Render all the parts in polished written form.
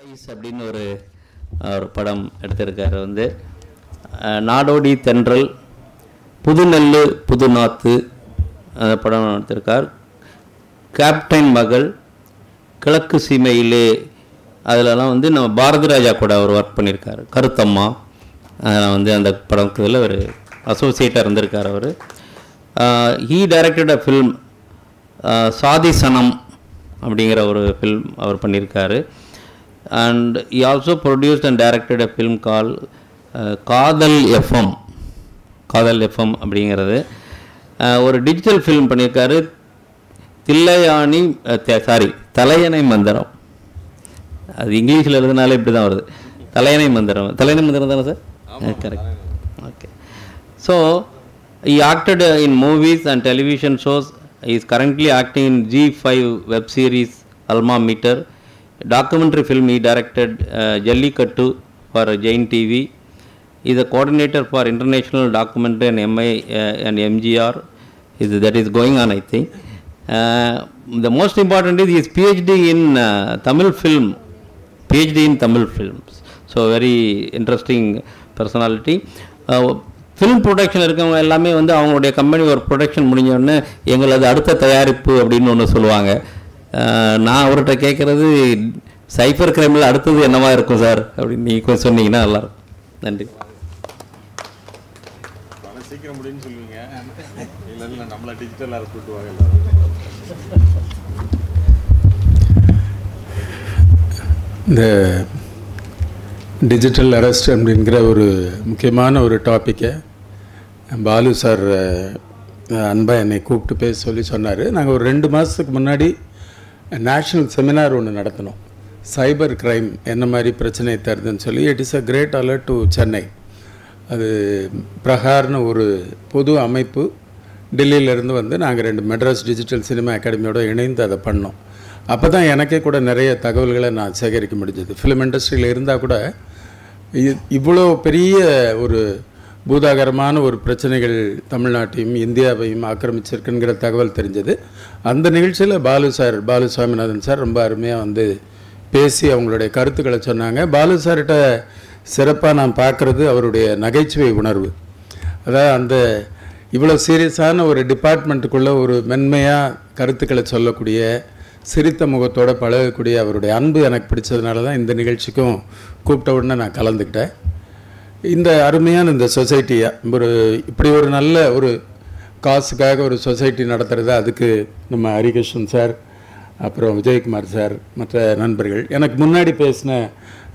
Memories அப்படின்னு ஒரு படம் எடுத்திருக்காரு. வந்து நாடோடி தென்றல், புதுநெல்லு புதுநாத்து அந்த படம் எடுத்திருக்கார். கேப்டன் மகள், கிழக்கு சீமையிலே, அதிலலாம் வந்து நம்ம பாரதி ராஜா கூட அவர் ஒர்க் பண்ணியிருக்காரு. கருத்தம்மா அதெல்லாம் வந்து அந்த படத்தில் ஒரு அசோசியேட்டாக இருந்திருக்கார் அவர். ஹீ டைரக்டட் அ ஃபில்ம் சாதி சனம் அப்படிங்கிற ஒரு ஃபில்ம் அவர் பண்ணியிருக்காரு. And he also produced and directed a film called காதல் எஃப்எம். காதல் எஃப்எம் அப்படிங்கிறது ஒரு டிஜிட்டல் ஃபில்ம் பண்ணியிருக்காரு. தலையணை மந்திரம். அது இங்கிலீஷில் எழுதுனாலே இப்படி தான் வருது. தலையணை மந்திரம் தானே sir? Correct. Okay. So he acted in movies and television shows. He is currently acting in G5 web series Alma Meter. Documentary film he directed Jallikattu for Jain TV. He is a coordinator for international documentary and MI and MGR. That is going on, I think. The most important is his PhD in Tamil film. PhD in Tamil films. So very interesting personality. Film production இருக்கவங்க எல்லாமே வந்து அவங்களுடைய company ஒரு production முடிஞ்சோடனே எங்களது அடுத்த தயாரிப்பு அப்படின்னு ஒன்று சொல்லுவாங்க. நான் அவர்கிட்ட கேட்குறது சைபர் கிரைமில் அடுத்தது என்னவா இருக்கும் சார் அப்படின்னு நீங்கள் கொஞ்சம் சொன்னீங்கன்னா நல்லாயிருக்கும். நன்றி. சீக்கிரம் முடியும்னு சொல்லுவீங்க, இல்லை நம்மளை டிஜிட்டலாக கூட்டுவாங்க. இந்த டிஜிட்டல் அரெஸ்ட் அப்படிங்கிற ஒரு முக்கியமான ஒரு டாப்பிக்கை பாலு சார் அன்பாக என்னை கூப்பிட்டு பேச சொல்லி சொன்னார். நாங்கள் ஒரு 2 மாதத்துக்கு முன்னாடி நேஷ்னல் செமினார் ஒன்று நடத்தினோம். சைபர் கிரைம் என்ன மாதிரி பிரச்சனை தருதுன்னு சொல்லி. It is a great alert to Chennai. அது பிரகார்னு ஒரு பொது அமைப்பு டெல்லியிலேருந்து வந்து நாங்கள் 2 மெட்ராஸ் டிஜிட்டல் சினிமா அகாடமியோடு இணைந்து அதை பண்ணோம். அப்போ தான் எனக்கே கூட நிறைய தகவல்களை நான் சேகரிக்க முடிஞ்சது. ஃபிலிம் இண்டஸ்ட்ரியில் இருந்தால் கூட இவ்வளோ பெரிய ஒரு பூதாகரமான ஒரு பிரச்சனைகள் தமிழ்நாட்டையும் இந்தியாவையும் ஆக்கிரமிச்சிருக்குங்கிற தகவல் தெரிஞ்சது. அந்த நிகழ்ச்சியில் பாலு சுவாமிநாதன் சார் ரொம்ப அருமையாக வந்து பேசி அவங்களுடைய கருத்துக்களை சொன்னாங்க. பாலு சார்கிட்ட சிறப்பாக நான் பார்க்குறது அவருடைய நகைச்சுவை உணர்வு. அதாவது அந்த இவ்வளோ சீரியஸான ஒரு டிபார்ட்மெண்ட்டுக்குள்ளே ஒரு மென்மையாக கருத்துக்களை சொல்லக்கூடிய, சிரித்த முகத்தோடு பழகக்கூடிய அவருடைய அன்பு எனக்கு பிடிச்சதுனால தான் இந்த நிகழ்ச்சிக்கும் கூப்பிட்ட உடனே நான் கலந்துக்கிட்டேன். இந்த அருமையான இந்த சொசைட்டியாக இப்படி ஒரு நல்ல ஒரு காசுக்காக ஒரு சொசைட்டி நடத்துகிறது. அதுக்கு நம்ம ஹரிகிருஷ்ணன் சார், அப்புறம் விஜயகுமார் சார், மற்ற நண்பர்கள், எனக்கு முன்னாடி பேசின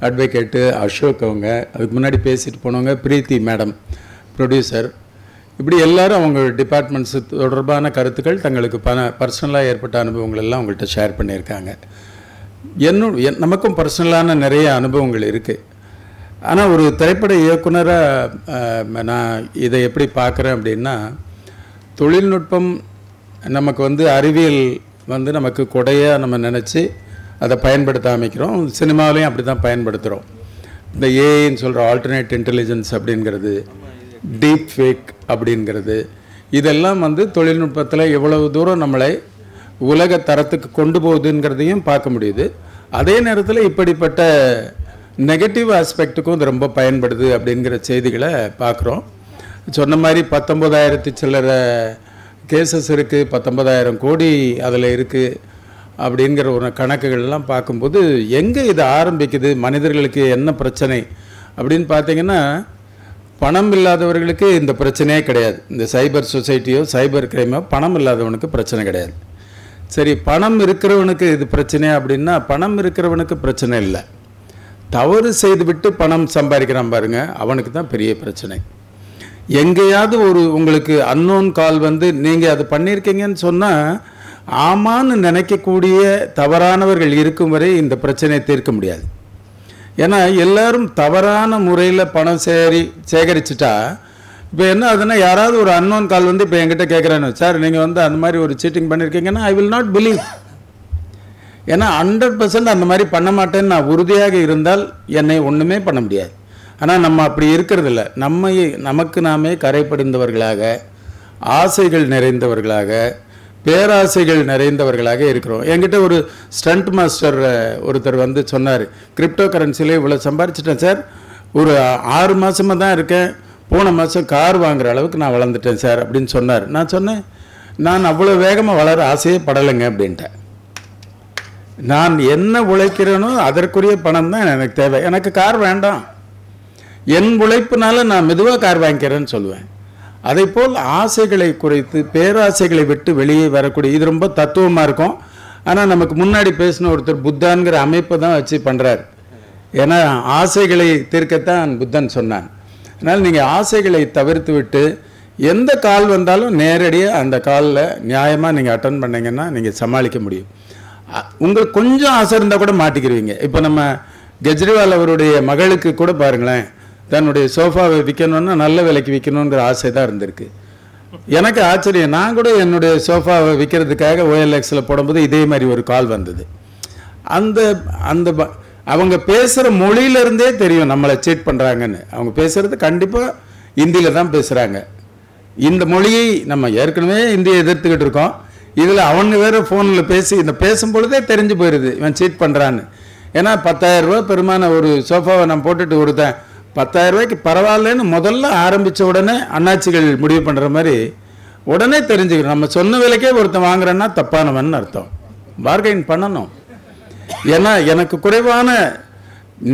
அட்வொகேட்டு அசோக், அவங்க அதுக்கு முன்னாடி பேசிட்டு போனவங்க பிரீத்தி மேடம் ப்ரொடியூசர், இப்படி எல்லோரும் அவங்க டிபார்ட்மெண்ட்ஸு தொடர்பான கருத்துக்கள், தங்களுக்கு பர்சனலாக ஏற்பட்ட அனுபவங்கள் எல்லாம் அவங்கள்ட்ட ஷேர் பண்ணியிருக்காங்க. நமக்கும் பர்சனலான நிறைய அனுபவங்கள் இருக்குது. ஆனால் ஒரு திரைப்பட இயக்குனராக நான் இதை எப்படி பார்க்குறேன் அப்படின்னா, தொழில்நுட்பம் நமக்கு வந்து அறிவியல் வந்து நமக்கு கொடையாக நம்ம நினச்சி அதை பயன்படுத்த ஆரம்பிக்கிறோம். சினிமாவிலையும் அப்படி தான் பயன்படுத்துகிறோம். இந்த ஏஐன்னு சொல்கிற ஆல்டர்னேட் இன்டெலிஜென்ஸ் அப்படிங்கிறது, டீப் ஃபேக் அப்படிங்கிறது, இதெல்லாம் வந்து தொழில்நுட்பத்தில் எவ்வளவு தூரம் நம்மளை உலக தரத்துக்கு கொண்டு போகுதுங்கிறதையும் பார்க்க முடியுது. அதே நேரத்தில் இப்படிப்பட்ட நெகட்டிவ் ஆஸ்பெக்ட்டுக்கும் இது ரொம்ப பயன்படுது அப்படிங்கிற செய்திகளை பார்க்குறோம். சொன்ன மாதிரி 19,000 சில்லறை கேசஸ் இருக்குது, 19,000 கோடி அதில் இருக்குது அப்படிங்கிற ஒரு கணக்குகள்லாம் பார்க்கும்போது எங்கே இது ஆரம்பிக்குது, மனிதர்களுக்கு என்ன பிரச்சனை அப்படின்னு பார்த்தீங்கன்னா, பணம் இல்லாதவர்களுக்கு இந்த பிரச்சனையே கிடையாது. இந்த சைபர் சொசைட்டியோ சைபர் கிரைமோ பணம் இல்லாதவனுக்கு பிரச்சனை கிடையாது. சரி, பணம் இருக்கிறவனுக்கு இது பிரச்சனை அப்படின்னா, பணம் இருக்கிறவனுக்கு பிரச்சனை இல்லை. தவறு செய்துவிட்டு பணம் சம்பாதிக்கிறான் பாருங்க, அவனுக்கு தான் பெரிய பிரச்சனை. எங்கேயாவது உங்களுக்கு அன்னோன் கால் வந்து நீங்கள் அது பண்ணியிருக்கீங்கன்னு சொன்னால் ஆமான்னு நினைக்கக்கூடிய தவறானவர்கள் இருக்கும் வரை இந்த பிரச்சனையை தீர்க்க முடியாது. ஏன்னா எல்லாரும் தவறான முறையில் பணம் சேகரிச்சுட்டா, இப்போ என்ன ஆகுதுன்னா, யாராவது ஒரு அன்னோன் கால் வந்து இப்போ என்கிட்ட கேட்குறான்னு, சார் நீங்கள் வந்து அந்த மாதிரி ஒரு சீட்டிங் பண்ணியிருக்கீங்கன்னா, ஐ வில் நாட் பிலீவ். ஏன்னா 100% அந்த மாதிரி பண்ண மாட்டேன்னு நான் உறுதியாக இருந்தால் என்னை ஒன்றுமே பண்ண முடியாது. ஆனால் நம்ம அப்படி இருக்கிறதில்ல. நமக்கு நாமே கரைப்படுந்தவர்களாக, ஆசைகள் நிறைந்தவர்களாக, பேராசைகள் நிறைந்தவர்களாக இருக்கிறோம். என்கிட்ட ஒரு ஸ்டண்ட் மாஸ்டர் ஒருத்தர் வந்து சொன்னார், கிரிப்டோ கரன்சியில் இவ்வளோ சம்பாரிச்சிட்டேன் சார், ஒரு 6 மாதமாக தான் இருக்கேன், போன மாதம் கார் வாங்குகிற அளவுக்கு நான் வளர்ந்துட்டேன் சார் அப்படின்னு சொன்னார். நான் சொன்னேன், நான் அவ்வளோ வேகமாக வளர ஆசையே படலைங்க அப்படின்ட்டேன். நான் என்ன உழைக்கிறேனோ அதற்குரிய பணம் தான் எனக்கு தேவை, எனக்கு கார் வேண்டாம், என் உழைப்புனால நான் மெதுவாக கார் வாங்கிக்கிறேன்னு சொல்லுவேன். அதை போல் ஆசைகளை குறைத்து பேராசைகளை விட்டு வெளியே வரக்கூடிய, இது ரொம்ப தத்துவமாக இருக்கும். ஆனால் நமக்கு முன்னாடி பேசின ஒருத்தர் புத்தான்கிற அமைப்பை தான் வச்சு பண்ணுறார். ஏன்னா ஆசைகளை தீர்க்கத்தான் புத்தன் சொன்னான். அதனால் நீங்கள் ஆசைகளை தவிர்த்து விட்டு எந்த கால் வந்தாலும் நேரடியாக அந்த காலில் நியாயமாக நீங்கள் அட்டன் பண்ணிங்கன்னா நீங்கள் சமாளிக்க முடியும். உங்களுக்கு கொஞ்சம் ஆசை இருந்தால் கூட மாட்டிக்கிடுவீங்க. இப்போ நம்ம கெஜ்ரிவால் அவருடைய மகளுக்கு கூட பாருங்களேன், தன்னுடைய சோஃபாவை விற்கணுன்னா நல்ல விலைக்கு விற்கணுங்கிற ஆசை தான் இருந்திருக்கு. எனக்கு ஆச்சரியம், நான் கூட என்னுடைய சோஃபாவை விற்கிறதுக்காக OLXில் போடும்போது இதே மாதிரி ஒரு கால் வந்தது. அந்த அவங்க பேசுகிற மொழியிலேருந்தே தெரியும் நம்மளை சீட் பண்ணுறாங்கன்னு. அவங்க பேசுகிறது கண்டிப்பாக ஹிந்தியில் தான் பேசுகிறாங்க. இந்த மொழியை நம்ம ஏற்கனவே இந்தியை எதிர்த்துக்கிட்டு இருக்கோம், இதில் அவங்க வேறு ஃபோனில் பேசி இந்த பேசும்பொழுதே தெரிஞ்சு போயிடுது இவன் சீட் பண்ணுறான்னு. ஏன்னா 10,000 ரூபா பெருமான ஒரு சோஃபாவை நான் போட்டுட்டு ஒருத்தன் 10,000 ரூபாய்க்கு பரவாயில்லன்னு முதல்ல ஆரம்பித்த உடனே அண்ணாச்சிகள் முடிவு பண்ணுற மாதிரி உடனே தெரிஞ்சுக்கணும். நம்ம சொன்ன விலைக்கே ஒருத்தன் வாங்குறேன்னா தப்பானவன் அர்த்தம். பார்கெயின் பண்ணணும். ஏன்னா எனக்கு குறைவான,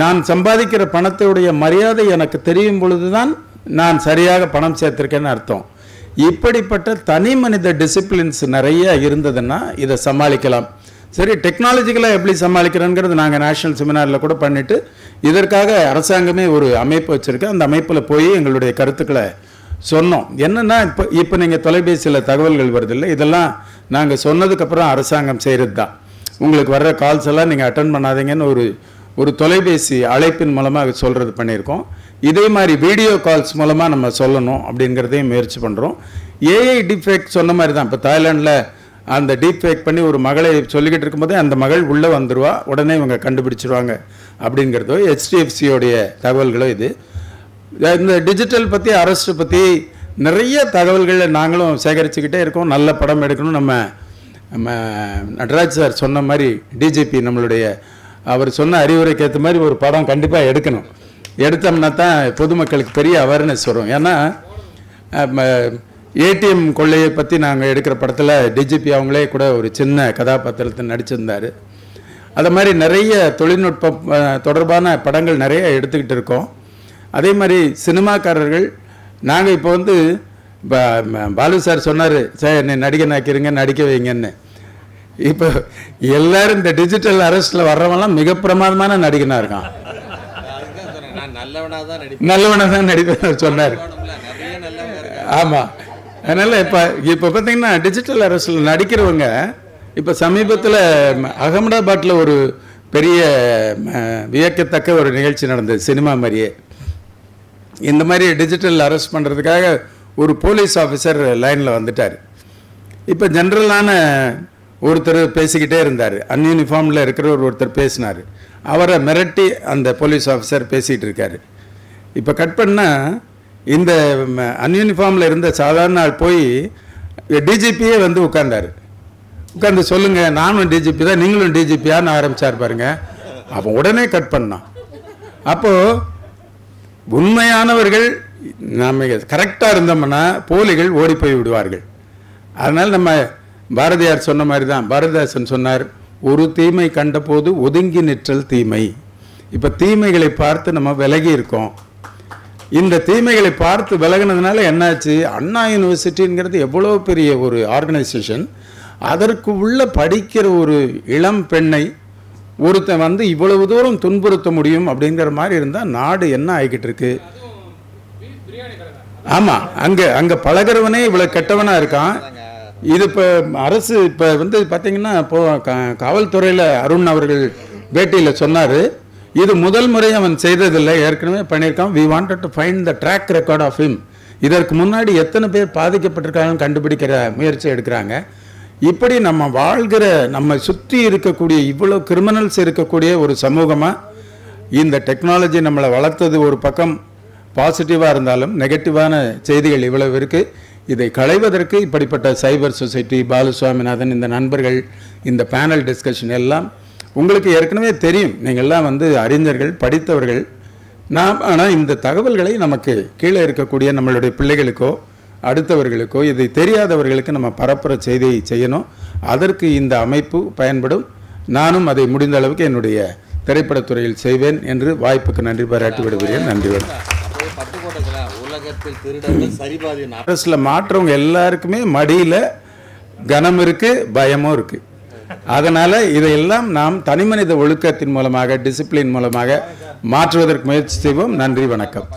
நான் சம்பாதிக்கிற பணத்துடைய மரியாதை எனக்கு தெரியும் பொழுது தான் நான் சரியாக பணம் சேர்த்திருக்கேன்னு அர்த்தம். இப்படிப்பட்ட தனி மனித டிசிப்ளின்ஸ் நிறைய இருந்ததுன்னா இதை சமாளிக்கலாம். சரி, டெக்னாலஜிக்கலாக எப்படி சமாளிக்கிறேங்கிறது நாங்கள் நேஷனல் செமினாரில் கூட பண்ணிவிட்டு இதற்காக அரசாங்கமே ஒரு அமைப்பு வச்சுருக்கேன். அந்த அமைப்பில் போய் எங்களுடைய கருத்துக்களை சொன்னோம். என்னென்னா இப்போ நீங்கள் தொலைபேசியில் தகவல்கள் வருதில்லை, இதெல்லாம் நாங்கள் சொன்னதுக்கப்புறம் அரசாங்கம் செய்கிறது தான். உங்களுக்கு வர்ற கால்ஸ் எல்லாம் நீங்கள் அட்டன் பண்ணாதீங்கன்னு ஒரு தொலைபேசி அழைப்பின் மூலமாக சொல்கிறது பண்ணியிருக்கோம். இதே மாதிரி வீடியோ கால்ஸ் மூலமாக நம்ம சொல்லணும் அப்படிங்கிறதையும் முயற்சி பண்ணுறோம். ஏஐ டீப்ஃபேக் சொன்ன மாதிரி தான். இப்போ தாய்லாண்டில் அந்த டீப்ஃபேக் பண்ணி ஒரு மகளை சொல்லிக்கிட்டு இருக்கும்போதே அந்த மகள் உள்ளே வந்துடுவா, உடனே இவங்க கண்டுபிடிச்சிருவாங்க அப்படிங்கிறதோ HDFCயோடைய தகவல்களோ. இது இந்த டிஜிட்டல் பற்றி, அரெஸ்ட் பற்றி நிறைய தகவல்களை நாங்களும் சேகரிச்சுக்கிட்டே இருக்கோம். நல்ல படம் எடுக்கணும். நம்ம நடராஜ் சார் சொன்ன மாதிரி டிஜிபி நம்மளுடைய அவர் சொன்ன அறிவுரைக்கு ஏற்ற மாதிரி ஒரு படம் கண்டிப்பாக எடுக்கணும். எடுத்தோம்னா தான் பொதுமக்களுக்கு பெரிய அவேர்னஸ் வரும். ஏன்னா ஏடிஎம் கொள்ளையை பற்றி நாங்கள் எடுக்கிற படத்தில் டிஜிபி அவங்களே கூட ஒரு சின்ன கதாபாத்திரத்தை நடிச்சிருந்தார். அது மாதிரி நிறைய தொழில்நுட்பம் தொடர்பான படங்கள் நிறைய எடுத்துக்கிட்டு இருக்கோம். அதே மாதிரி சினிமாக்காரர்கள் நாங்கள் இப்போ வந்து பாலு சார் சொன்னார், சார் என்னை நடிகன் ஆக்கிருங்க, நடிக்க வைங்கன்னு. இப்போ எல்லாரும் இந்த டிஜிட்டல் அரெஸ்ட்டில் வர்றவங்களாம் மிக பிரமாதமான நடிகனாக இருக்கான். நல்லவனாக தான் நடிப்பேன் சொன்னார். ஆமாம். அதனால் இப்போ பார்த்தீங்கன்னா டிஜிட்டல் அரெஸ்ட்டில் நடிக்கிறவங்க, இப்போ சமீபத்தில் அகமதாபாத்தில் ஒரு பெரிய வியக்கத்தக்க ஒரு நிகழ்ச்சி நடந்தது, சினிமா மாதிரியே. இந்த மாதிரி டிஜிட்டல் அரெஸ்ட் பண்ணுறதுக்காக ஒரு போலீஸ் ஆஃபீஸர் லைனில் வந்துட்டார். இப்போ ஜென்ரலான ஒருத்தர் பேசிக்கிட்டே இருந்தார், அன்யூனிஃபார்மில் இருக்கிற ஒருத்தர் பேசினார். அவரை மிரட்டி அந்த போலீஸ் ஆஃபீஸர் பேசிகிட்டு இருக்கார். இப்போ கட் பண்ணால் இந்த அன்யூனிஃபார்மில் இருந்த சாதாரண ஆள் போய் டிஜிபியே வந்து உட்கார்ந்தார். உட்காந்து சொல்லுங்கள், நானும் டிஜிபி தான், நீங்களும் டிஜிபியான்னு ஆரம்பித்தார் பாருங்க. அப்போ உடனே கட் பண்ணான். அப்போது உண்மையானவர்கள் நம்ம கரெக்டாக இருந்தோம்னா போலிகள் ஓடி போய் விடுவார்கள். அதனால் நம்ம பாரதியார் சொன்ன மாதிரி தான், பாரதிதாசன் சொன்னார், ஒரு தீமை கண்ட போது ஒதுங்கி நிற்றல் தீமை. இப்போ தீமைகளை பார்த்து நம்ம விலகி இருக்கோம். இந்த தீமைகளை பார்த்து விலகினதுனால என்னாச்சு, அண்ணா யூனிவர்சிட்டிங்கிறது எவ்வளோ பெரிய ஒரு ஆர்கனைசேஷன், அதற்கு உள்ள படிக்கிற ஒரு இளம் பெண்ணை ஒருத்தன் வந்து இவ்வளவு தூரம் துன்புறுத்த முடியும் அப்படிங்கிற மாதிரி இருந்தால் நாடு என்ன ஆகிக்கிட்டு இருக்கு. ஆமாம், அங்கே பழகிறவனே இவ்வளோ கெட்டவனாக இருக்கான். இது இப்போ அரசு இப்போ வந்து பார்த்தீங்கன்னா இப்போது காவல்துறையில் அருண் அவர்கள் பேட்டியில் சொன்னார், இது முதல் முறை அவன் செய்ததில்லை, ஏற்கனவே பண்ணியிருக்கான். We wanted to find the track record of him. இதற்கு முன்னாடி எத்தனை பேர் பாதிக்கப்பட்டிருக்காங்கன்னு கண்டுபிடிக்கிற முயற்சி எடுக்கிறாங்க. இப்படி நம்ம வாழ்கிற, நம்ம சுற்றி இருக்கக்கூடிய இவ்வளோ கிரிமினல்ஸ் இருக்கக்கூடிய ஒரு சமூகமாக இந்த டெக்னாலஜி நம்மளை வளர்த்தது ஒரு பக்கம், பாசிட்டிவாக இருந்தாலும் நெகட்டிவான செய்திகள் இவ்வளவு இருக்குது. இதை களைவதற்கு இப்படிப்பட்ட சைபர் சொசைட்டி, பாலுசுவாமிநாதன், இந்த நண்பர்கள், இந்த பேனல் டிஸ்கஷன் எல்லாம் உங்களுக்கு ஏற்கனவே தெரியும். நீங்கள்லாம் வந்து அறிஞர்கள், படித்தவர்கள். ஆனால் இந்த தகவல்களை நமக்கு கீழே இருக்கக்கூடிய நம்மளுடைய பிள்ளைகளுக்கோ அடுத்தவர்களுக்கோ இதை தெரியாதவர்களுக்கு நம்ம பரப்புற செய்தியை செய்யணும். அதற்கு இந்த அமைப்பு பயன்படும். நானும் அதை முடிந்த அளவுக்கு என்னுடைய திரைப்படத்துறையில் செய்வேன் என்று வாய்ப்புக்கு நன்றி பாராட்டி விடுகிறேன். நன்றி. அரசில் மாற்றவங்க எல்லாருக்குமே மடியில் கனம் இருக்குது, பயமும் இருக்குது. அதனால் இதையெல்லாம் நாம் தனிமனித ஒழுக்கத்தின் மூலமாக, டிசிப்ளின் மூலமாக மாற்றுவதற்கு முயற்சி செய்வோம். நன்றி, வணக்கம்.